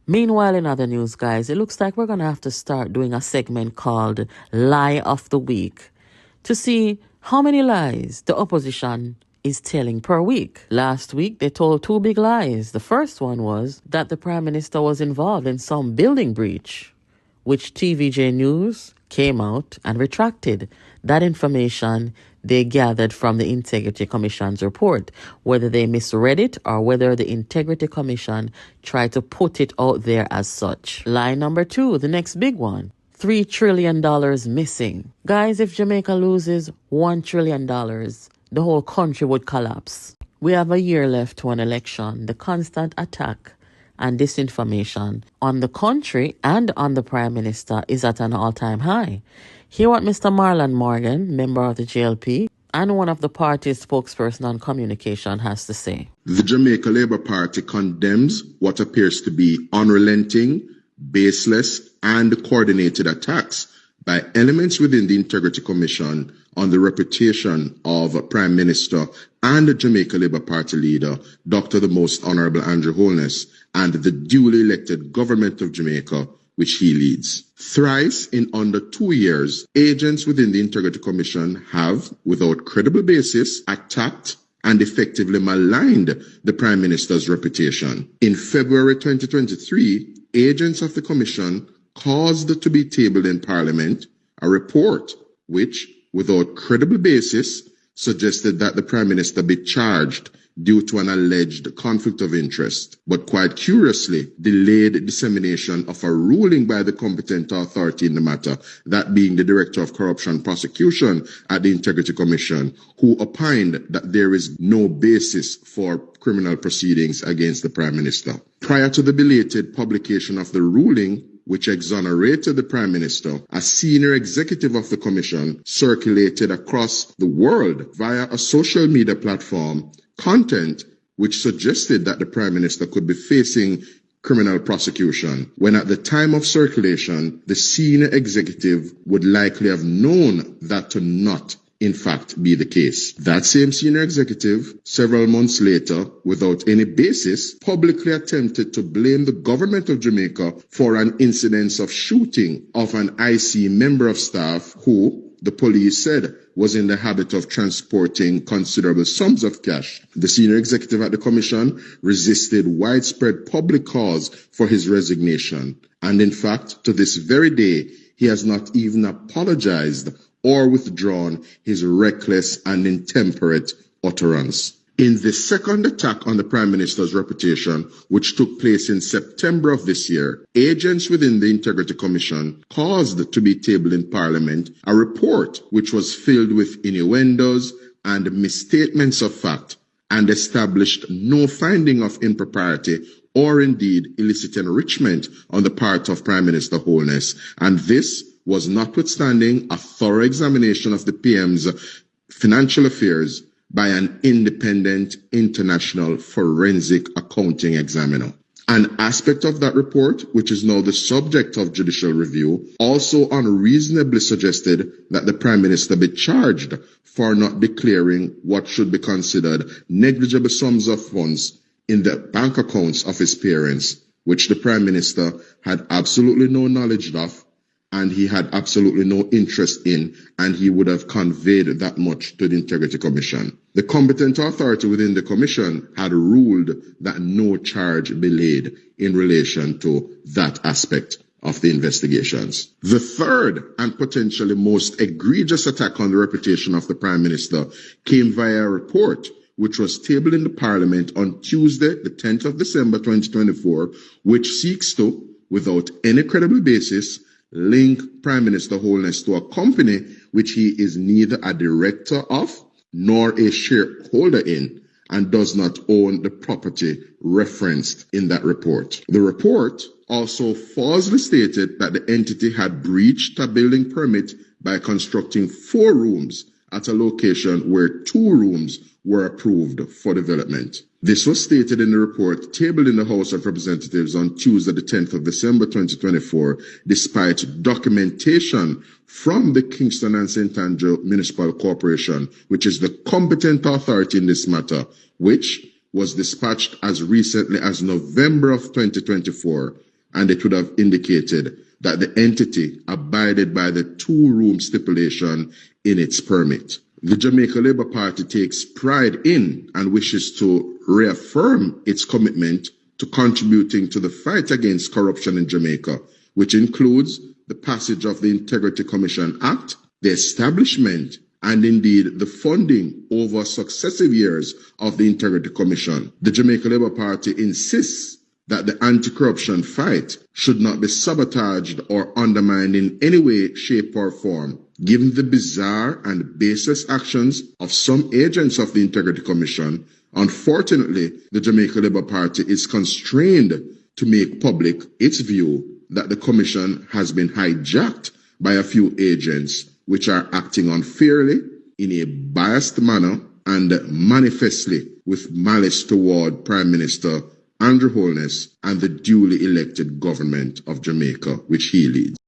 Meanwhile, in other news, guys, it looks like we're going to have to start doing a segment called Lie of the Week to see how many lies the opposition is telling per week. Last week, they told two big lies. The first one was that the Prime Minister was involved in some building breach, which TVJ News came out and retracted. That information they gathered from the Integrity Commission's report. Whether they misread it or whether the Integrity Commission tried to put it out there as such. Lie number two, the next big one. $3 trillion missing. Guys, if Jamaica loses $1 trillion, the whole country would collapse. We have a year left to an election. The constant attack and disinformation on the country and on the Prime Minister is at an all-time high. Hear what Mr. Marlon Morgan, member of the JLP, and one of the party's spokesperson on communication has to say. The Jamaica Labour Party condemns what appears to be unrelenting, baseless, and coordinated attacks by elements within the Integrity Commission on the reputation of Prime Minister and Jamaica Labour Party leader, Dr. the Most Honourable Andrew Holness, and the duly elected government of Jamaica, which he leads. Thrice in under 2 years, agents within the Integrity Commission have, without credible basis, attacked and effectively maligned the Prime Minister's reputation. In February 2023, agents of the Commission caused to be tabled in Parliament a report which, without credible basis, suggested that the Prime Minister be charged due to an alleged conflict of interest, but quite curiously delayed dissemination of a ruling by the competent authority in the matter, that being the Director of Corruption Prosecution at the Integrity Commission, who opined that there is no basis for criminal proceedings against the Prime Minister. Prior to the belated publication of the ruling, which exonerated the Prime Minister, a senior executive of the Commission circulated across the world via a social media platform content which suggested that the Prime Minister could be facing criminal prosecution, when at the time of circulation, the senior executive would likely have known that to not in fact be the case. That same senior executive, several months later, without any basis, publicly attempted to blame the government of Jamaica for an incident of shooting of an IC member of staff who, the police said, was in the habit of transporting considerable sums of cash. The senior executive at the Commission resisted widespread public calls for his resignation. And in fact, to this very day, he has not even apologized or withdrawn his reckless and intemperate utterance. In the second attack on the Prime Minister's reputation, which took place in September of this year, agents within the Integrity Commission caused to be tabled in Parliament a report which was filled with innuendos and misstatements of fact and established no finding of impropriety or indeed illicit enrichment on the part of Prime Minister Holness. And this was notwithstanding a thorough examination of the PM's financial affairs by an independent international forensic accounting examiner. An aspect of that report, which is now the subject of judicial review, also unreasonably suggested that the Prime Minister be charged for not declaring what should be considered negligible sums of funds in the bank accounts of his parents, which the Prime Minister had absolutely no knowledge of, and he had absolutely no interest in, and he would have conveyed that much to the Integrity Commission. The competent authority within the Commission had ruled that no charge be laid in relation to that aspect of the investigations. The third and potentially most egregious attack on the reputation of the Prime Minister came via a report which was tabled in the Parliament on Tuesday, the 10th of December 2024, which seeks to, without any credible basis, link Prime Minister Holness to a company which he is neither a director of nor a shareholder in, and does not own the property referenced in that report. The report also falsely stated that the entity had breached a building permit by constructing 4 rooms at a location where 2 rooms were approved for development. This was stated in the report tabled in the House of Representatives on Tuesday, the 10th of December 2024, despite documentation from the Kingston and St. Andrew Municipal Corporation, which is the competent authority in this matter, which was dispatched as recently as November of 2024, and it would have indicated that the entity abided by the 2-room stipulation in its permit. The Jamaica Labour Party takes pride in and wishes to reaffirm its commitment to contributing to the fight against corruption in Jamaica, which includes the passage of the Integrity Commission Act, the establishment and indeed the funding over successive years of the Integrity Commission. The Jamaica Labour Party insists that the anti-corruption fight should not be sabotaged or undermined in any way, shape or form. Given the bizarre and baseless actions of some agents of the Integrity Commission, unfortunately, the Jamaica Labour Party is constrained to make public its view that the Commission has been hijacked by a few agents which are acting unfairly, in a biased manner, and manifestly with malice toward Prime Minister Andrew Holness and the duly elected government of Jamaica, which he leads.